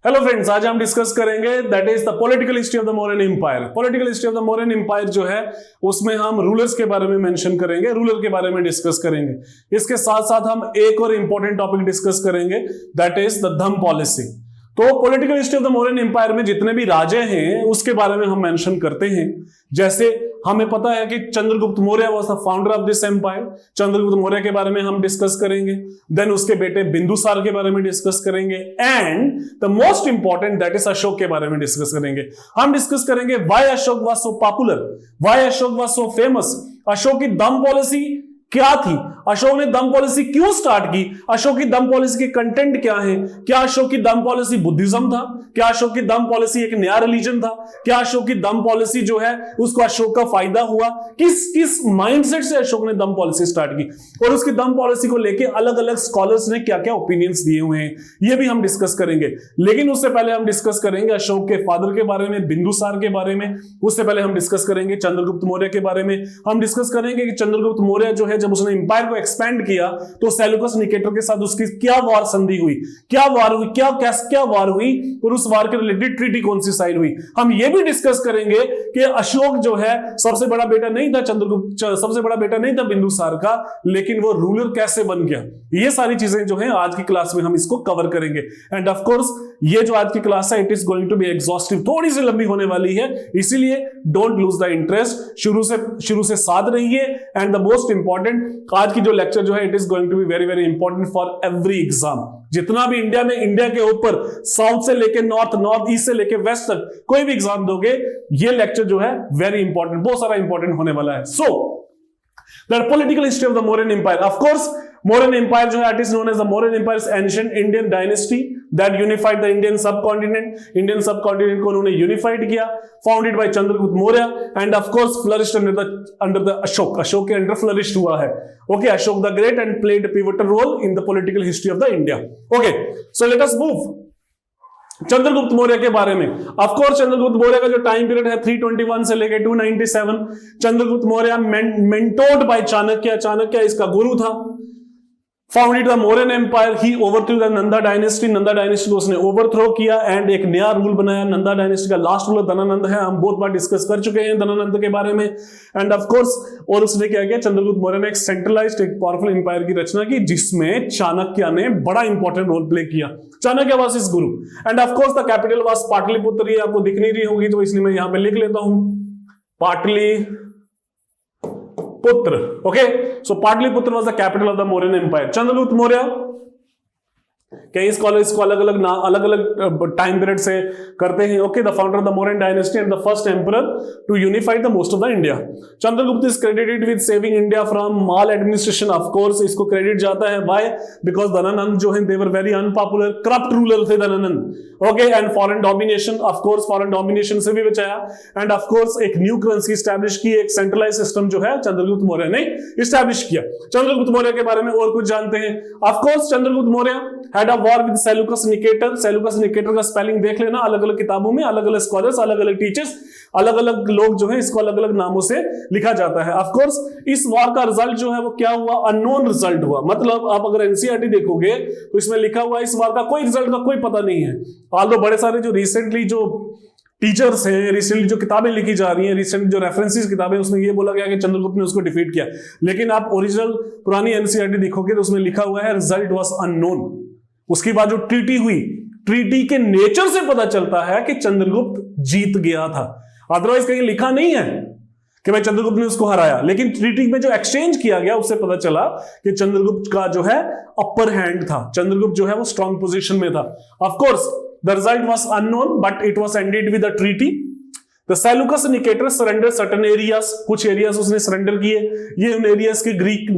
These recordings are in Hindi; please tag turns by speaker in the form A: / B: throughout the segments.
A: हेलो फ्रेंड्स, आज हम डिस्कस करेंगे that is the political history of the Mauryan empire. Political history of the Mauryan empire जो है उसमें हम रूलर्स के बारे में मेंशन करेंगे, रूलर के बारे में डिस्कस करेंगे। इसके साथ साथ हम एक और इंपॉर्टेंट टॉपिक डिस्कस करेंगे that is the dhamma policy. तो political history of the Mauryan empire में जितने भी राजे हैं उसके बारे में हम मेंशन करते हैं। जैसे हमें पता है कि Chandragupta Maurya was the founder of this empire, Chandragupta Maurya के बारे में हम डिस्कस करेंगे। देन उसके बेटे बिंदुसार के बारे में डिस्कस करेंगे and the most important that is Ashok के बारे में डिस्कस करेंगे। हम डिस्कस करेंगे why Ashok was so popular, why Ashok was so famous, Ashok की धम्म पॉलिसी क्या थी, अशोक ने धम्म पॉलिसी क्यों स्टार्ट की, अशोक की धम्म पॉलिसी के कंटेंट क्या है, क्या अशोक की धम्म पॉलिसी बुद्धिज्म था, क्या अशोक की धम्म पॉलिसी एक नया रिलीजन था, क्या अशोक की धम्म पॉलिसी जो है उसको अशोक का फायदा हुआ, किस किस माइंडसेट से अशोक ने धम्म पॉलिसी स्टार्ट की और उसकी धम्म पॉलिसी को लेके अलग अलग स्कॉलर्स ने क्या क्या ओपिनियंस दिए हुए हैं, ये भी हम डिस्कस करेंगे। लेकिन उससे पहले हम डिस्कस करेंगे अशोक के फादर के बारे में, बिंदुसार के बारे में। उससे पहले हम डिस्कस करेंगे चंद्रगुप्त मौर्य के बारे में। हम डिस्कस करेंगे कि चंद्रगुप्त मौर्य जो है जब उसने एम्पायर को एक्सपेंड किया तो सेल्यूकस निकेटर के साथ उसकी क्या वार संधि हुई, क्या वार हुई, क्या वार हुई और उस वार के रिलेटेड ट्रीटी कौन सी साइन हुई। हम ये भी डिस्कस करेंगे कि अशोक जो है सबसे बड़ा बेटा नहीं था चंद्रगुप्त, सबसे बड़ा बेटा नहीं था बिंदुसार का, लेकिन वो रूलर कैसे बन गया। ये सारी चीजें जो है आज की क्लास में हम इसको कवर करेंगे। एंड ऑफ कोर्स ये जो आज की क्लास है it is going to be exhaustive, थोड़ी सी लंबी होने वाली है, इसीलिए डोंट लूज द इंटरेस्ट, शुरू से साथ रहिए। एंड द मोस्ट इंपॉर्टेंट आज की जो लेक्चर जो है it is going to be very very important for every exam. जितना भी इंडिया में, इंडिया के ऊपर साउथ से लेके नॉर्थ, नॉर्थ ईस्ट से लेके वेस्ट तक कोई भी एग्जाम दोगे ये लेक्चर जो है वेरी इंपॉर्टेंट, बहुत सारा इंपॉर्टेंट होने वाला है। So that political history of the Mauryan empire, of course Mauryan empire जो है it is known as the Mauryan empire, ancient Indian dynasty that unified the Indian subcontinent. Indian subcontinent को उन्होंने यूनिफाइड किया, founded by Chandragupta Maurya and of course flourished under the Ashoka, Ashoka के अंडर फ्लरिश्ड हुआ है। Okay, Ashoka the great and played pivotal role in the political history of the India. Okay, so let us move Chandragupta Maurya के बारे में। ऑफ कोर्स चंद्रगुप्त मौर्य का जो टाइम पीरियड है 321 से लेकर 297। चंद्रगुप्त मौर्य मेंटोर्ड बाय चाणक्य, चाणक्य इसका गुरु था। Founded the Mauryan empire, he overthrew the Nanda dynasty, Nanda dynasty को उसने ओवरथ्रो किया एंड एक नया रूल बनाया। नंदा डायनेस्टी का लास्ट रूलर धनानंद है, हम बहुत बार डिस्कस कर चुके हैं धनानंद के बारे में। एंड ऑफ कोर्स और उसने क्या किया, चंद्रगुप्त मौर्य ने एक सेंट्रलाइज्ड, एक पावरफुल एम्पायर की रचना की जिसमें चाणक्य ने बड़ा इंपॉर्टेंट रोल प्ले किया। Chanakya was his Guru and of course the capital was Pataliputra. ये आपको दिख नहीं रही होगी तो इसलिए मैं यहां पे लिख लेता हूं Pataliputra. Okay, so Pataliputra was the capital of the Mauryan empire. Chandragupta Maurya कई स्कॉलर्स को अलग अलग टाइम पीरियड से करते हैं। Okay, the founder of the Mauryan dynasty and the first emperor to unify the most of the India. Chandragupta is credited with saving India from maladministration. Of course इसको क्रेडिट जाता है व्हाई, बिकॉज धनानंद जो है they were very unpopular, corrupt ruler थे Dhanananda. Okay, and foreign domination, of course foreign domination से भी बचाया। एंड ऑफ कोर्स एक न्यू करेंसी स्टैब्लिश की, एक सेंट्रलाइज सिस्टम जो है चंद्रगुप्त मौर्य ने स्टैब्लिश किया। चंद्रगुप्त मौर्य के बारे में और कुछ जानते हैं। Of course Chandragupta Maurya had a war with Seleucus Nicator. Seleucus Nicator का स्पेलिंग देख लेना अलग अलग किताबों में, अलग अलग स्कॉलर्स, अलग अलग टीचर्स, अलग अलग लोग जो है इसको अलग अलग नामों से लिखा जाता है। ऑफ कोर्स इस वॉर का रिजल्ट जो है वो क्या हुआ, अननोन रिजल्ट हुआ। मतलब आप अगर एनसीईआरटी देखोगे तो इसमें लिखा हुआ इस वॉर का कोई रिजल्ट का कोई पता नहीं है। ऑल्दो बड़े सारे जो रिसेंटली जो टीचर्स हैं, रिसेंटली जो किताबें लिखी जा रही हैं, रिसेंट जो रेफरेंसेस किताबें, उसमें ये बोला गया कि चंद्रगुप्त ने उसको डिफीट किया, लेकिन आप ओरिजिनल पुरानी एनसीईआरटी देखोगे तो उसमें लिखा हुआ है रिजल्ट वाज अननोन। उसके बाद जो ट्रीटी हुई, ट्रीटी के नेचर से पता चलता है कि चंद्रगुप्त जीत गया था, अदरवाइज कहीं लिखा नहीं है कि भाई चंद्रगुप्त ने उसको हराया। लेकिन ट्रीटी में जो एक्सचेंज किया गया उससे पता चला कि चंद्रगुप्त का जो है अपर हैंड था, चंद्रगुप्त जो है वो स्ट्रॉन्ग पोजीशन में था। Of course the result was unknown but it was ended with a treaty. The Seleucus Nicator surrendered certain areas, कुछ एरियाज उसने सरेंडर किए। ये उन एरियाज के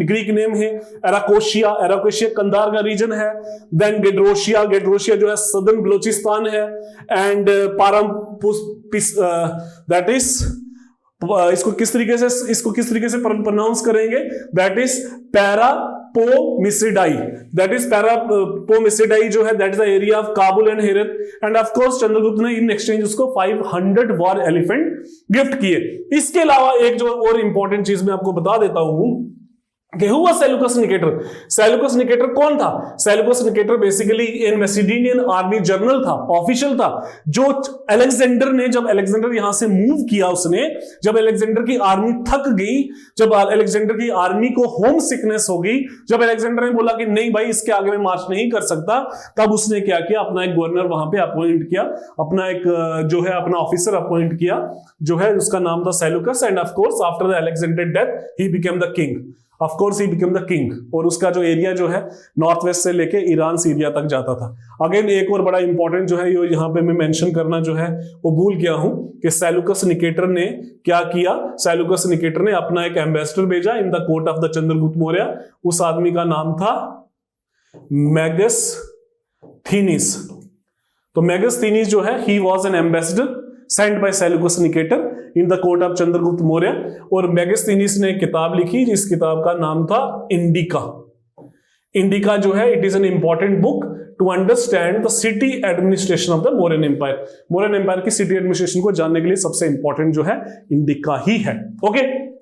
A: ग्रीक नेम है। एराकोशिया, एराकोशिया कंधार का रीजन है। देन गेड्रोशिया, गेड्रोशिया जो है सदर्न बलोचिस्तान है। एंड पाराम्पुस, दैट इज इसको किस तरीके से प्रोनाउंस करेंगे, that is Paropamisadae, that is Paropamisadae जो है that is the area of Kabul and Herat. And of course Chandragupta ने इन एक्सचेंज उसको 500 वॉर एलिफेंट गिफ्ट किए। इसके अलावा एक जो और इंपॉर्टेंट चीज मैं आपको बता देता हूं Who was Seleucus Nicator? Seleucus Nicator कौन था? Seleucus Nicator बेसिकली एक मैसिडोनियन आर्मी जनरल था, ऑफिशियल था, जो अलेक्जेंडर ने, जब अलेक्जेंडर यहां से मूव किया, उसने जब अलेक्जेंडर की आर्मी थक गई, जब अलेक्जेंडर की आर्मी को होम सिकनेस हो गई, जब अलेक्जेंडर ने बोला कि नहीं भाई इसके आगे मैं मार्च नहीं कर सकता, तब उसने क्या किया, अपना एक गवर्नर वहां पे अपॉइंट किया, अपना एक जो है अपना ऑफिसर अपॉइंट किया, जो है उसका नाम था Seleucus. And of course after the Alexander death he became the king, of course he become the king. और उसका जो एरिया जो है नॉर्थ वेस्ट से लेके ईरान सीरिया तक जाता था। अगेन एक और बड़ा इंपॉर्टेंट जो है ये यहाँ पे मैं मेंशन करना जो है वो भूल गया हूं कि सेल्यूकस निकेटर ने क्या किया। सेल्यूकस निकेटर ने अपना एक एम्बेसडर भेजा in the court of the Chandragupta Maurya. उस आदमी का नाम था मेगस्थनीस। तो मेगस्थनीस जो है he was an ambassador sent by Seleucus Nicator in the court of Chandragupta Maurya. और मेगस्थनीस ने एक किताब लिखी जिस किताब का नाम था इंडिका। इंडिका जो है it is an important book to understand the city administration of the Mauryan empire. Mauryan empire की सिटी एडमिनिस्ट्रेशन को जानने के लिए सबसे इंपॉर्टेंट जो है इंडिका ही है। Okay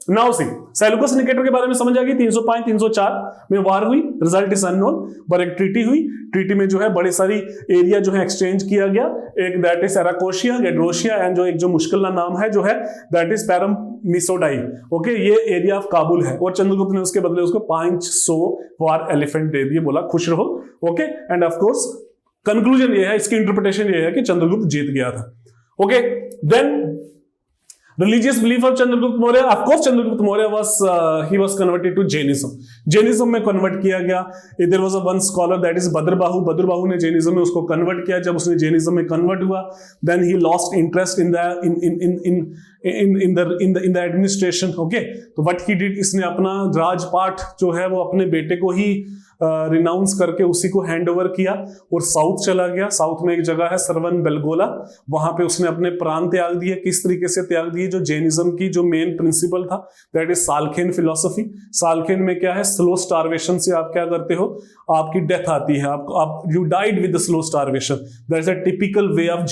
A: now see Seleucus Nicator के बारे में समझ आ गई। 305 304 में वार हुई, रिजल्ट इज अननोन, पर एक ट्रीटी हुई। ट्रीटी में जो है बड़ी सारी एरिया जो है एक्सचेंज किया गया। एक दैट इज एराकोशिया, गेड्रोशिया एंड जो एक जो मुश्किल नाम है जो है दैट इज पैरमिसोडाई। ओके ये एरिया ऑफ काबुल है। और चंद्रगुप्त ने उसके बदले उसको 500 वार एलिफेंट दे दिए, बोला खुश रहो। Okay and of course conclusion ये है, इसकी इंटरप्रिटेशन ये है कि चंद्रगुप्त जीत गया था। Okay then religious belief of Chandragupta Maurya, of course Chandragupta Maurya was converted to Jainism. Jainism में convert किया गया। There was a one scholar that is Badrabahu. Badrabahu ने Jainism में उसको convert किया। जब उसने Jainism में convert हुआ, then he lost interest in the administration. Okay, तो what he did, इसने अपना राजपाट जो है वो अपने बेटे को ही रिनाउंस करके उसी को हैंड ओवर किया और साउथ चला गया। साउथ में एक जगह है सरवन बेलगोला, वहां पे उसने अपने प्राण त्याग दिए। किस तरीके से त्याग दिए? जो जैनिज्म की जो मेन प्रिंसिपल था दैट इज सालखेन फिलोसफी। सालखेन में क्या है, स्लो स्टारवेशन से आप क्या करते हो, आपकी डेथ आती है, आप you died with the slow starvation. That is a typical way of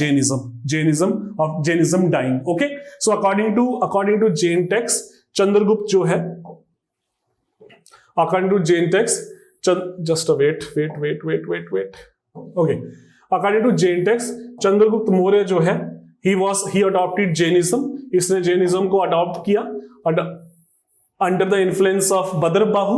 A: Jainism dying. Okay so according to Jain text Chandragupta जो है, according to Jain text just wait. Okay, according to Jain text, Chandragupta Maurya जो है he adopted Jainism. इसने जैनिज्म को अडॉप्ट किया under the influence of Badrabahu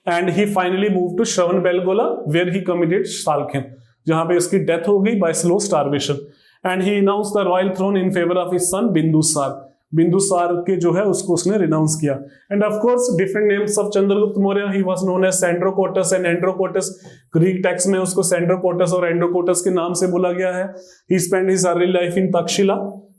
A: and he finally moved to Shravanbelgola where he committed Salkhen, जहां पे इसकी डेथ हो गई by slow starvation and he renounced the royal throne in favor of his son Bindusar. Bindusara के जो है उसको उसने रिनाउंस किया। And of course different names of Chandragupta Maurya, he was known as Sandrocottus and Androcottus. Greek text में उसको सेंड्रोकोटस और एंड्रोकोटस के नाम से बोला गया है। He spend his early life in Takshashila.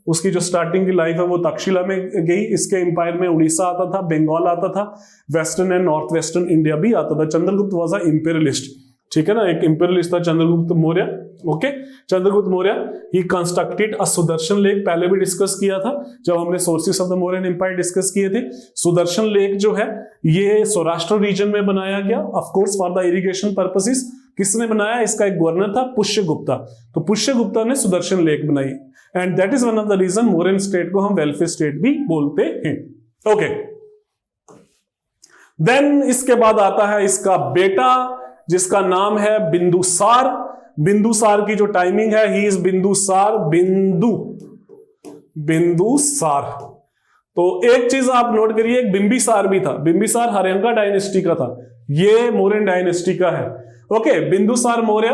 A: उसकी जो स्टार्टिंग की लाइफ है वो तक्षशिला में गई। इसके एम्पायर में उड़ीसा आता था, बंगाल आता था, western and north western India भी आता था। चंद्रगुप्त वाज अ इंपीरियलिस्ट, ठीक है ना, एक इंपीरियलिस्ट था Chandragupta Maurya. Okay Chandragupta Maurya he constructed a Sudarshan lake, पहले भी डिस्कस किया था जब हमने sources of the Mauryan empire discuss किए थे। सुदर्शन लेक जो है ये सौराष्ट्र रीजन में बनाया गया, of course for the irrigation purposes. किसने बनाया? इसका एक गवर्नर था पुष्यगुप्ता। तो पुष्यगुप्ता ने सुदर्शन लेक बनाई and that is one of the reason Mauryan state को हम वेलफेयर स्टेट भी बोलते हैं। ओके देन इसके बाद आता है इसका बेटा जिसका नाम है बिंदुसार। बिंदुसार की जो टाइमिंग है ही इज बिंदुसार। तो एक चीज आप नोट करिए, एक बिंबिसार भी था। बिंबिसार हर्यंका डायनेस्टी का था, ये मौर्यन डायनेस्टी का है। Okay Bindusara Maurya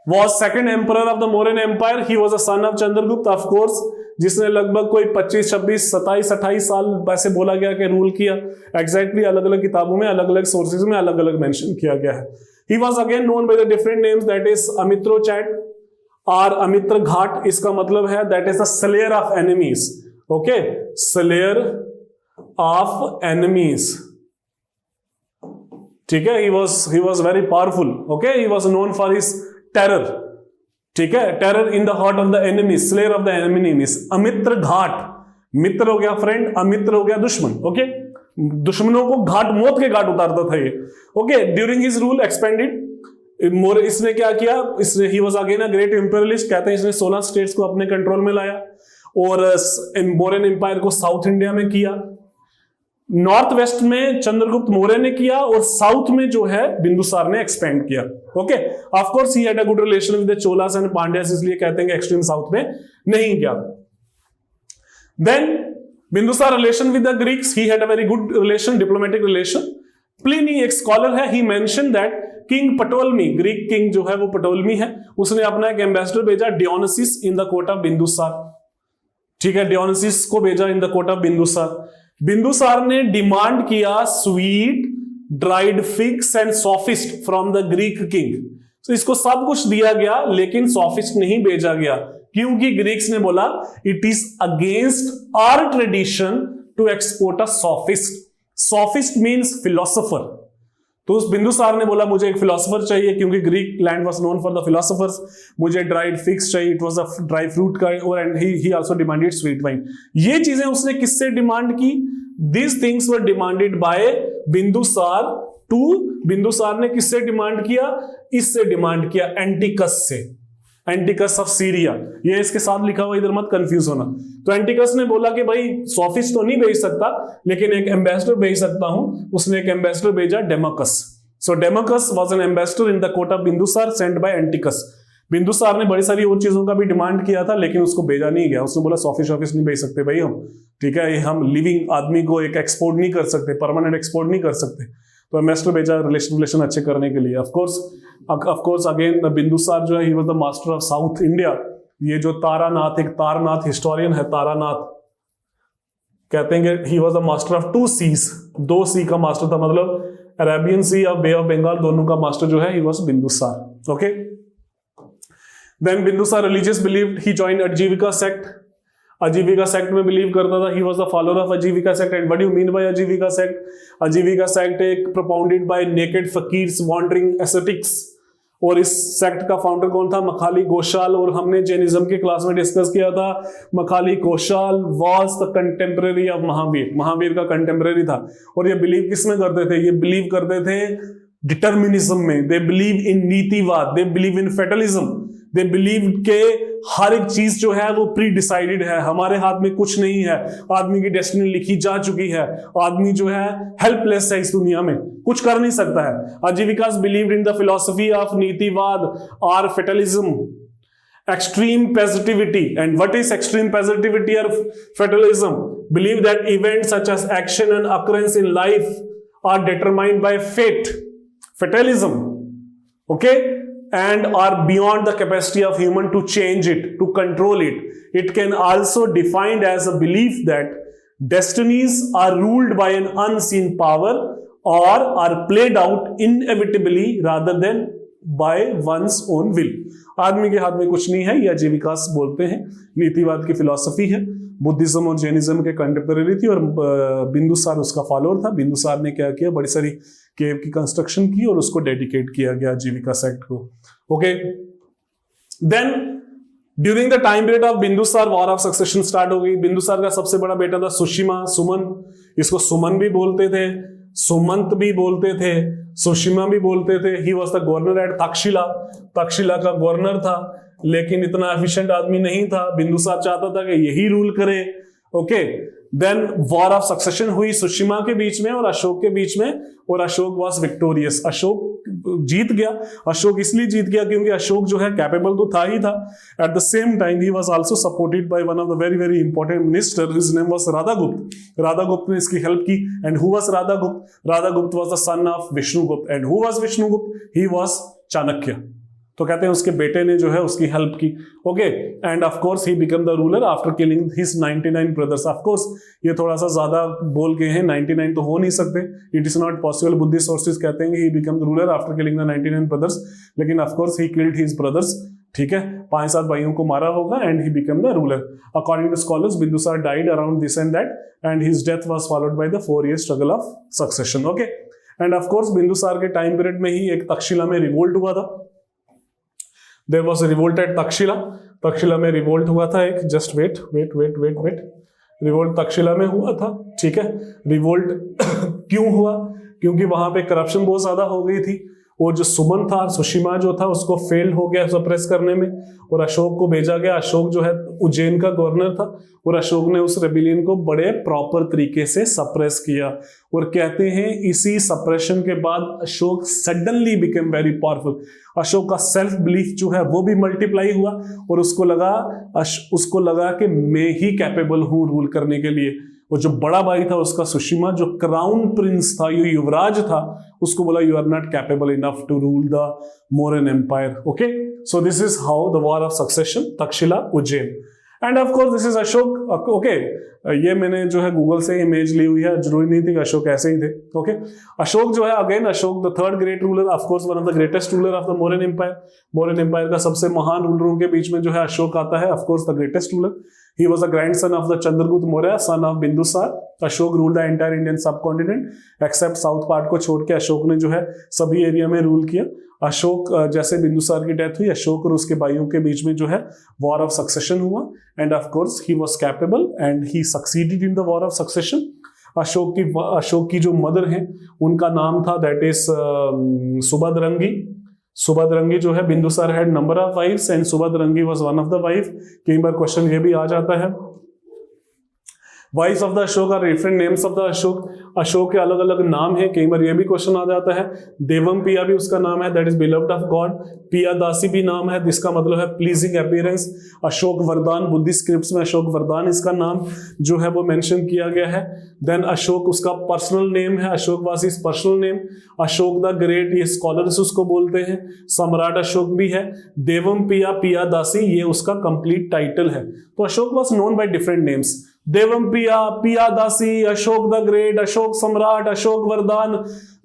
A: was second emperor of the Mauryan Empire. He was a son of Chandragupta, of course, जिसने लगभग कोई 25, 26, 27, 28 साल वैसे बोला गया कि रूल किया। एग्जैक्टली अलग अलग किताबों में अलग अलग सोर्सेज में अलग अलग मेंशन किया गया है। He was again known by the different names, that is Amitrochat और अमित्र घाट। इसका मतलब है that is the slayer of enemies. Okay, slayer of enemies, ठीक है। he was very powerful. Okay, he was known for his terror, ठीक है, terror in the heart of the enemy, slayer of the enemies. Amitraghata, मित्र हो गया फ्रेंड, अमित्र हो गया दुश्मन। ओके दुश्मनों को घाट, मौत के घाट उतारता था ये। Okay during his rule expanded more, इसने क्या किया, इसने he was again a great imperialist. कहते हैं इसने 16 स्टेट्स को अपने कंट्रोल में लाया और मौर्यन एम्पायर को साउथ इंडिया में किया। नॉर्थ वेस्ट में चंद्रगुप्त मौर्य ने किया और साउथ में जो है बिंदुसार ने एक्सपेंड किया। Okay, of course he had a good relation with the Cholas and Pandyas, इसलिए कहते हैं कि एक्सट्रीम साउथ में नहीं गया। Then Bindusara relation with the Greeks, he had a very good relation, diplomatic relation. Pliny एक स्कॉलर है, he mention that king Ptolemy, Greek king जो है वो पटोलमी है, उसने अपना एक एम्बेसडर भेजा Dionysius in the court of Bindusara. ठीक है, डियोनिसिस को भेजा in the court of Bindusara. Bindusara ने डिमांड किया sweet, dried figs and sophist from the Greek king. तो इसको सब कुछ दिया गया लेकिन सॉफिस्ट नहीं भेजा गया, क्योंकि ग्रीक्स ने बोला it is against our tradition to export a sophist. Sophist means philosopher. तो उस बिंदुसार ने बोला मुझे एक फिलोसोफर चाहिए, क्योंकि Greek land was known for the philosophers. मुझे ड्राइड फिग्स चाहिए, it was a dry fruit का, और and he also demanded sweet wine. ये चीजें उसने किससे डिमांड की? These things were demanded by Bindusara to, Bindusara ने किससे डिमांड किया? इससे डिमांड किया, एंटिकस से, एंटिकस ऑफ सीरिया। ये इसके साथ लिखा हुआ, इधर मत कंफ्यूज होना। तो एंटिकस ने बोला कि भाई सॉफिस्ट तो नहीं भेज सकता, लेकिन एक एम्बेसडर भेज सकता हूं। उसने एक एम्बेसडर भेजा, Deimachus. So Deimachus was an ambassador in the court of Bindusara sent by Antiochus. Bindusara ने बड़ी सारी और चीजों का भी डिमांड किया था, लेकिन उसको भेजा नहीं गया। उसने बोला सॉफिस्ट ऑफिस नहीं भेज सकते भाई हम, ठीक है, हम लिविंग आदमी को एक एक्सपोर्ट नहीं कर सकते, परमानेंट एक्सपोर्ट नहीं कर सकते। तो एम्बेसडर भेजा रिलेशन अच्छे करने के लिए। ऑफ कोर्स अगेन बिंदुसार जो है he was the master of south India. ये जो तारानाथ, एक तारनाथ हिस्टोरियन है, तारानाथ कहते हैं कि he was the master of 2 seas, 2 sea का मास्टर था, मतलब अरेबियन सी और बे ऑफ बंगाल, दोनों का मास्टर जो है he was Bindusara. Okay, then Bindusara religious believed, he joined Ajivika sect. Ajivika sect में बिलीव करता था, he was the follower of Ajivika sect. And what do you mean by Ajivika sect? Ajivika sect एक propounded by naked fakirs wandering aesthetics. और इस सेक्ट का फाउंडर कौन था? मखाली घोषाल। और हमने जैनिज्म के क्लास में डिस्कस किया था, Makkhali Goshala was the contemporary of Mahavira, Mahavira का कंटेम्परेरी था। और ये बिलीव किस में करते थे? ये बिलीव करते थे डिटर्मिनिज्म में। They believe in nitivad, they believe in fatalism, they believe के हर एक चीज जो है वो प्री डिसाइडेड है, हमारे हाथ में कुछ नहीं है, आदमी की डेस्टिनी लिखी जा चुकी है, आदमी जो है हेल्पलेस है इस दुनिया में, कुछ कर नहीं सकता है। Ajivikas believed in the philosophy of nitivad और fatalism, extreme positivity. And what is extreme positivity or fatalism? Believe that events such as action and occurrence in life are determined by fate, fatalism, okay, and are beyond the capacity of human to change it, to control it. It can also be defined as a belief that destinies are ruled by an unseen power or are played out inevitably rather than by one's own will. आदमी के हाथ में कुछ नहीं है, ये आजीविकास बोलते हैं, नीतिवाद की फिलॉसफी है, बुद्धिज्म और जैनिज्म के कंटेम्परेरी थी। और बिंदुसार उसका फॉलोअर था। बिंदुसार ने क्या किया, बड़ी सारी केव की कंस्ट्रक्शन की और उसको डेडिकेट किया गया आजीविका सेक्ट को। Okay, then during the time period of Bindusara war of succession start हो गई। बिंदुसार का सबसे बड़ा बेटा था सुशिमा, सुमन, इसको सुमन भी बोलते थे, सुमंत भी बोलते थे, सुशिमा भी बोलते थे। He was the governor at Takshashila, Takshashila का गवर्नर था, लेकिन इतना एफिशिएंट आदमी नहीं था। बिंदुसार चाहता था कि यही रूल करे। Okay, then war of succession हुई सुशिमा के बीच में और अशोक के बीच में, और अशोक वाज विक्टोरियस, अशोक जीत गया। अशोक इसलिए जीत गया क्योंकि अशोक जो है कैपेबल तो था ही था, at the same time he was also supported by one of the very very important minister, his name was Radhagupta. Radhagupta ने इसकी हेल्प की। And who was Radhagupta? Radhagupta was the son of Vishnugupta. And who was Vishnugupta? He was Chanakya. तो कहते हैं उसके बेटे ने जो है उसकी हेल्प की। Okay, and of course he become the ruler after killing his 99 brothers. Of course ये थोड़ा सा ज्यादा बोल के हैं, 99 तो हो नहीं सकते, it is not possible. Buddhist sources कहते हैं he become the ruler after killing the 99 brothers, लेकिन of course he killed his brothers. ठीक है, 5-7 भाइयों को मारा होगा and he become the ruler. According to scholars Bindusara died around this and that, and his death was followed by the 4 year struggle of succession. Okay, and of course Bindusara के टाइम पीरियड में ही एक तक्षशिला में रिवोल्ट हुआ था। There was a revolt at Takshashila, Takshashila में रिवोल्ट हुआ था एक, जस्ट वेट, रिवोल्ट तक्षशिला में हुआ था। ठीक है, रिवोल्ट क्यों हुआ? क्योंकि वहां पे करप्शन बहुत ज्यादा हो गई थी और जो सुमन था, सुशिमा जो था, उसको फेल हो गया सप्रेस करने में और अशोक को भेजा गया। अशोक जो है उज्जैन का गवर्नर था और अशोक ने उस रेबिलियन को बड़े प्रॉपर तरीके से सप्रेस किया। और कहते हैं इसी सप्रेशन के बाद Ashok suddenly became very powerful. Ashok का सेल्फ बिलीफ जो है वो भी मल्टीप्लाई हुआ और उसको लगा कि मैं ही कैपेबल हूं रूल करने के लिए। और जो बड़ा भाई था उसका सुशिमा, जो क्राउन प्रिंस था, ये युवराज था, उसको बोला you are not capable enough to rule the Mauryan empire. Okay, so this is how the war of succession, Takshashila, Ujjain. And of course this is Ashoka. Okay, ये मैंने जो है गूगल से इमेज ली हुई है, जरूरी नहीं थी कि अशोक ऐसे ही थे। ओके, अशोक जो है again Ashoka the third great ruler, of course one of the greatest ruler of the Mauryan empire. Mauryan empire का सबसे महान रूलरों के बीच में जो है अशोक आता है, of course the greatest ruler. He was the grandson of the Chandragupta Maurya, son of Bindusar. Ashok ruled the entire Indian subcontinent except south part को छोड़ के अशोक ने जो है सभी एरिया में रूल किया। अशोक जैसे बिंदुसार की डेथ हुई, अशोक और उसके भाइयों के बीच में जो है वॉर ऑफ सक्सेशन हुआ and of course he was capable and he succeeded in the war of succession. Ashok की जो मदर है उनका नाम था दैट इज सुभद्रंगी। सुभद्रंगी जो है, Bindusara had number of wifes and Subhadrangi was one of the wife. कई बार क्वेश्चन ये भी आ जाता है। Wife of the Ashoka are different names of the Ashoka. Ashoka के अलग अलग नाम है, कई बार ये भी क्वेश्चन आ जाता है। देवम पिया भी उसका नाम है, that is beloved of God. पिया दासी भी नाम है, जिसका मतलब है प्लीजिंग अपीयरेंस। अशोक वरदान, बुद्धिस्ट स्क्रिप्ट्स में अशोक वरदान इसका नाम जो है वो मेंशन किया गया है। देन अशोक उसका पर्सनल नेम है, Ashok was his personal name. Ashok the great, ये स्कॉलर्स उसको बोलते हैं। सम्राट अशोक भी है। देवम पिया, पिया दासी, ये उसका कंप्लीट टाइटल है। तो Ashoka was known by different names, Devanampiya, पिया दासी, अशोक द ग्रेट, अशोक सम्राट, अशोक वरदान।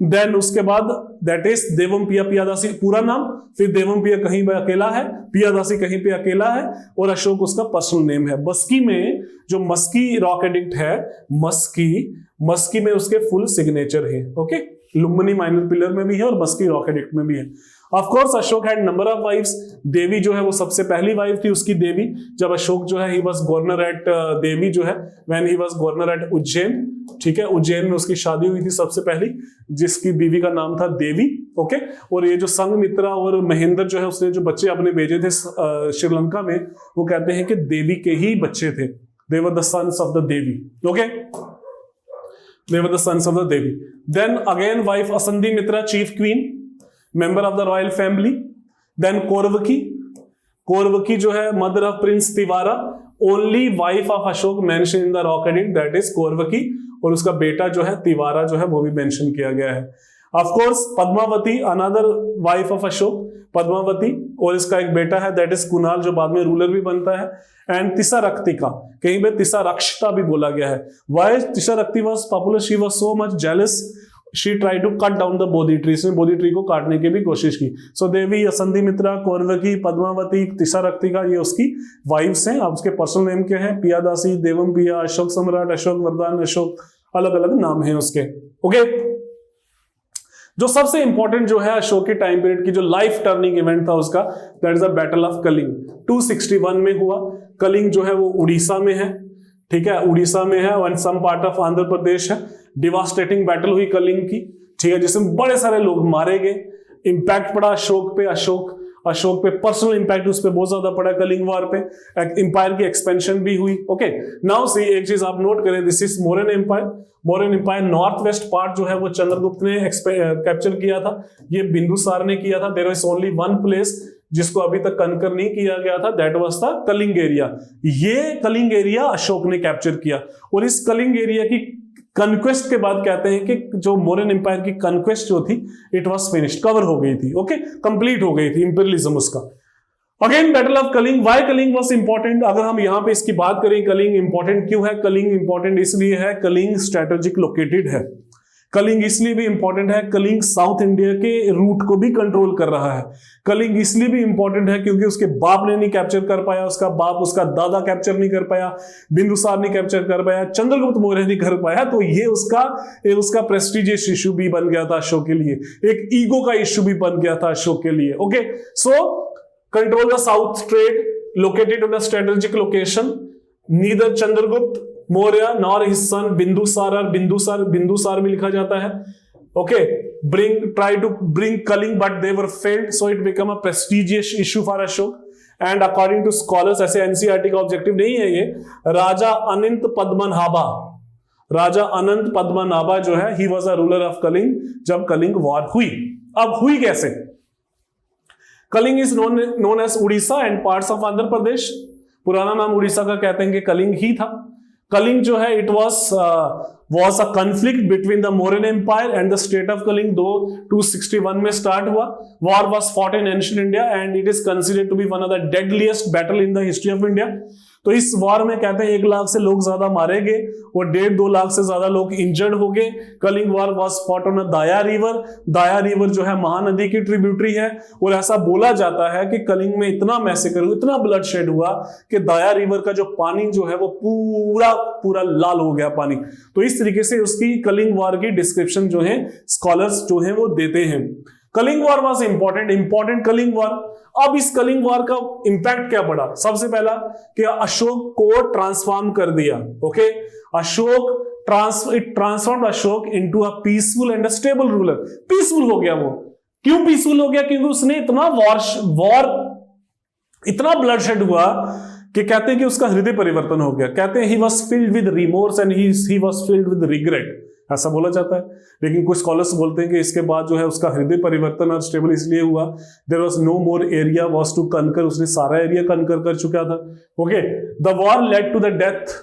A: देन उसके बाद दैट इज देवम पिया, पिया दासी पूरा नाम, फिर देवम पिया कहीं पे अकेला है, पिया दासी कहीं पे अकेला है और अशोक उसका पर्सनल नेम है। मस्की में जो मस्की रॉक एडिक्ट है, मस्की में उसके फुल सिग्नेचर है। ओके, लुम्बिनी माइनर पिलर में भी है और मस्की रॉक एडिक्ट में भी है। Of course Ashoka had number of wifes. Devi जो है वो सबसे पहली वाइफ थी उसकी, देवी। जब अशोक जो है he was governor at Devi जो है when he was governor at Ujjain, ठीक है, उज्जैन में उसकी शादी हुई थी सबसे पहली, जिसकी बीवी का नाम था देवी। ओके, और ये जो संघमित्रा और महेंद्र जो है उसने जो बच्चे अपने भेजे थे श्रीलंका में, वो कहते हैं कि देवी के ही बच्चे थे। They were the sons of the Devi. Okay, they were the sons of the Devi. Then again wife Asandi Mitra, chief queen, member of the royal family. Then Kaurvaki जो है mother of Prince Tiwara, only wife of Ashok mentioned in the rock edict, that is Kaurvaki, और उसका बेटा जो है तिवारा जो है वो भी मेंशन किया गया है। Of course Padmavati, another wife of Ashok, Padmavati, और इसका एक बेटा है दैट इज कुणाल जो बाद में रूलर भी बनता है। एंड तिसारक्तिका, कहीं पे तिसारक्षता भी बोला गया है। Why Tishyarakshita was popular, she was so much jealous, she try to cut down the Bodhi tree, इसने बोधि ट्री को काटने की भी कोशिश की। सो देवी, असंधि मित्रा, कौरवकी, पद्मावती, तिसारक्तिका, ये उसकी वाइफ्स हैं। अब उसके पर्सनल नेम क्या है, पियादासी, देवम पिया, अशोक सम्राट, अशोक वरदान, अशोक, अलग अलग नाम है उसके। ओके, जो सबसे इंपॉर्टेंट जो है अशोक के टाइम पीरियड की जो लाइफ टर्निंग इवेंट था उसका, that is the battle of Kalinga, 261 में हुआ। कलिंग जो है वो उड़ीसा में है, ठीक है, उड़ीसा में है और सम पार्ट ऑफ आंध्र प्रदेश है। डिवास्टेटिंग बैटल हुई कलिंग की, ठीक है, जिसमें बड़े सारे लोग मारे गए। इंपैक्ट पड़ा अशोक पे, अशोक पे पर्सनल इंपैक्ट उस पे बहुत ज्यादा पड़ा कलिंग वॉर पे। एम्पायर की एक्सपेंशन भी हुई। ओके, नाउ सी, एक चीज आप नोट करें, this is Mauryan empire. Mauryan empire north west part जो है वो चंद्रगुप्त ने कैप्चर किया था, ये बिंदुसार ने किया था। There is only one place जिसको अभी तक कनकर नहीं किया गया था, that was the Kalinga area. ये कलिंग एरिया अशोक ने कैप्चर किया और इस कलिंग एरिया की कन्क्वेस्ट के बाद कहते हैं कि जो मौर्यन एम्पायर की कन्क्वेस्ट जो थी, इट वाज फिनिश्ड, कवर हो गई थी। ओके, कंप्लीट हो गई थी इंपीरियलिज्म उसका। Again battle of Kalinga, why Kalinga was important? अगर हम यहां पे इसकी बात करें, कलिंग इंपॉर्टेंट क्यों है? कलिंग इंपॉर्टेंट इसलिए है, कलिंग स्ट्रेटेजिक लोकेटेड है। कलिंग इसलिए भी इंपॉर्टेंट है, कलिंग साउथ इंडिया के रूट को भी कंट्रोल कर रहा है। कलिंग इसलिए भी इंपॉर्टेंट है क्योंकि उसके बाप ने नहीं कैप्चर कर पाया, उसका बाप, उसका दादा कैप्चर नहीं कर पाया, बिंदुसार नहीं कैप्चर कर पाया, चंद्रगुप्त मौर्य नहीं कर पाया, तो ये उसका प्रेस्टिजियस इश्यू भी बन गया था अशोक के लिए, एक ईगो का इश्यू भी बन गया था अशोक के लिए। Okay, so control the south trade, located on a strategic location, neither Chandragupta Maurya nor his son Bindusara, और बिंदुसार भी लिखा जाता है, okay, try to bring Kaling, but they were failed, so it became a prestigious issue for Ashok. And according to scholars, ऐसे एनसीईआरटी का ऑब्जेक्टिव नहीं है ये, राजा अनंत पद्मनाभा जो है, he was a ruler of Kalinga जब कलिंग वॉर हुई। अब हुई कैसे? Kalinga is known as Orissa and parts of Andhra Pradesh. पुराना नाम उड़ीसा का कहते हैं कि कलिंग ही था। कलिंग जो है, it was a conflict between the Mauryan Empire and the state of Kaling, though 261 में start हुआ। War was fought in ancient India and it is considered to be one of the deadliest battle in the history of India। तो इस वॉर में कहते हैं 1 लाख से लोग ज्यादा मारे गए और 1.5-2 लाख से ज्यादा लोग इंजर्ड हो गए। Kalinga war was fought on Daya river. Daya river जो है महानदी की ट्रिब्यूटरी है, और ऐसा बोला जाता है कि कलिंग में इतना मैसेकर हुआ, इतना ब्लडशेड हुआ कि दाया रिवर का जो पानी जो है वो पूरा लाल हो गया पानी। तो इस तरीके से उसकी कलिंग वॉर की डिस्क्रिप्शन जो है स्कॉलर्स जो है वो देते हैं। Kalinga war was important Kalinga war. अब इस कलिंग वॉर का इंपैक्ट क्या पड़ा? सबसे पहला कि अशोक को ट्रांसफॉर्म कर दिया। Okay, transformed Ashok into a peaceful and a stable ruler. Peaceful हो गया वो। क्यों पीसफुल हो गया? क्योंकि उसने इतना ब्लडशेड हुआ कि कहते हैं कि उसका हृदय परिवर्तन हो गया। कहते हैं he was filled with remorse and he was filled with regret, ऐसा बोला जाता है। लेकिन कुछ स्कॉलर्स बोलते हैं कि इसके बाद जो है उसका हृदय परिवर्तन और स्टेबल इसलिए हुआ, there was no more area was to conquer, उसने सारा एरिया कनकर कर चुका था। Okay, the war led to the death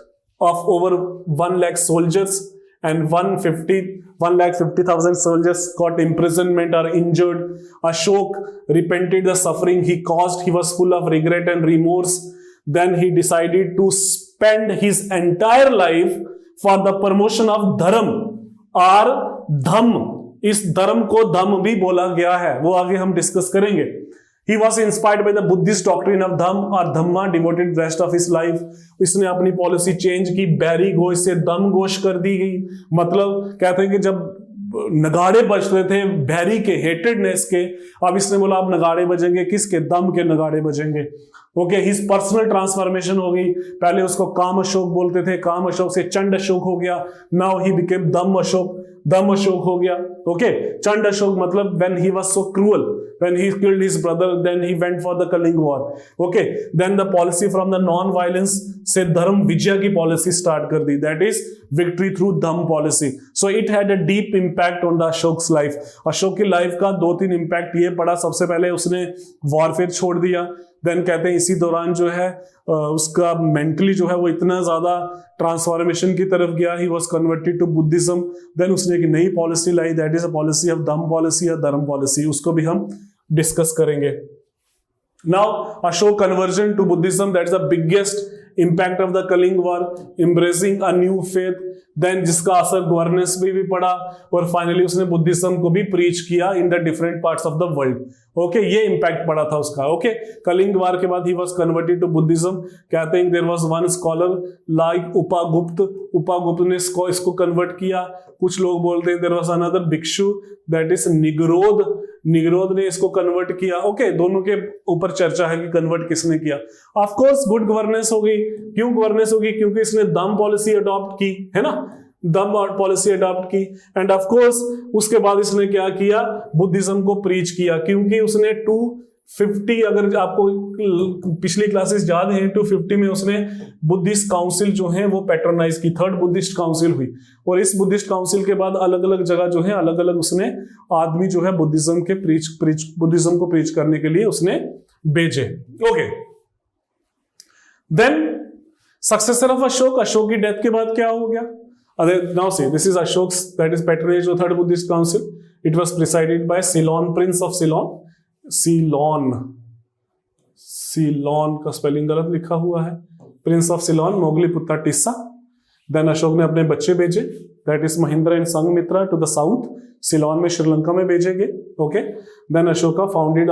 A: of over 1 lakh soldiers and 150,000 soldiers got imprisonment or injured. Ashok repented the suffering he caused. He was full of regret and remorse. Then he decided to spend his entire life for the promotion of dharma और धम्म। इस धर्म को धम्म भी बोला गया है, वो आगे हम डिस्कस करेंगे। He was inspired by the Buddhist doctrine of धम्म और धम्मा devoted rest of his life। इसने अपनी पॉलिसी चेंज की, बैरी घोष से दम घोष कर दी गई। मतलब कहते हैं कि जब नगाड़े बजते थे बैरी के, हेटेडनेस के, अब इसने बोला अब नगाड़े बजेंगे किसके? दम के नगाड़े बजेंगे। ओके, हिज पर्सनल ट्रांसफॉर्मेशन हो गई। पहले उसको काम अशोक बोलते थे, काम अशोक से चंड अशोक हो गया। नाउ ही बिकेम दम अशोक हो गया। ओके, चंड अशोक मतलब when he was so cruel, when he killed his brother, then he went for the Kaling war. Okay, then the policy from the non-violence से धर्म विजय की पॉलिसी स्टार्ट कर दी, that is victory through Dhamma policy. So it had a deep impact on the Ashok's life। Ashok की लाइफ का 2-3 इम्पैक्ट ये पड़ा। सबसे पहले उसने वॉरफेयर छोड़ दिया। देन कहते हैं इसी दौरान जो है उसका मेंटली जो है वो इतना ज्यादा ट्रांसफॉर्मेशन की तरफ गया, he was converted to Buddhism. Then उसने एक नई पॉलिसी लाई, that is a policy of dhamma policy या धर्म पॉलिसी, उसको भी हम डिस्कस करेंगे। Now Ashoka conversion to Buddhism, that is the biggest impact of the Kalinga war, embracing a new faith. Then जिसका असर गवर्नेंस पे भी पड़ा, और फाइनली उसने बुद्धिज्म को भी प्रीच किया in the different parts of the world. Okay, ये इंपैक्ट पड़ा था उसका। ओके, कलिंग वार के बाद he was converted to Buddhism. कहते हैं there was one scholar like Upagupta ने इसको कन्वर्ट किया। कुछ लोग बोलते हैं there was another bhikshu, that is Nigrodha ने इसको कन्वर्ट किया। ओके, दोनों के ऊपर चर्चा है कि कन्वर्ट किसने किया। ऑफ कोर्स गुड गवर्नेंस हो गई। क्यों गवर्नेंस होगी? क्योंकि इसने धम्म पॉलिसी अडॉप्ट की, है ना, धम्म पॉलिसी अडॉप्ट की। एंड ऑफ कोर्स उसके बाद इसने क्या किया? बुद्धिज्म को प्रीच किया, क्योंकि उसने 250, अगर आपको पिछली क्लासेस याद है, 250 में उसने बुद्धिस्ट काउंसिल जो है वो पैट्रोनाइज की, 3rd बुद्धिस्ट काउंसिल हुई। और इस बुद्धिस्ट काउंसिल के बाद अलग अलग जगह जो है अलग अलग उसने आदमी जो है बुद्धिज्म को प्रीच करने के लिए उसने भेजे। Okay, then successor of Ashoka की डेथ के बाद क्या हो गया? Now see, this is Ashok's, that is patronage of 3rd Buddhist Council. It was presided by Ceylon, Prince of Ceylon. Ceylon का स्पेलिंग गलत लिखा हुआ है। Prince of Ceylon, Moggaliputta Tissa. Then Ashoka ने अपने बच्चे भेजे, that is Mahendra and Sanghamitra to the south. Ceylon में श्रीलंका में भेजे गए। Okay, then Ashoka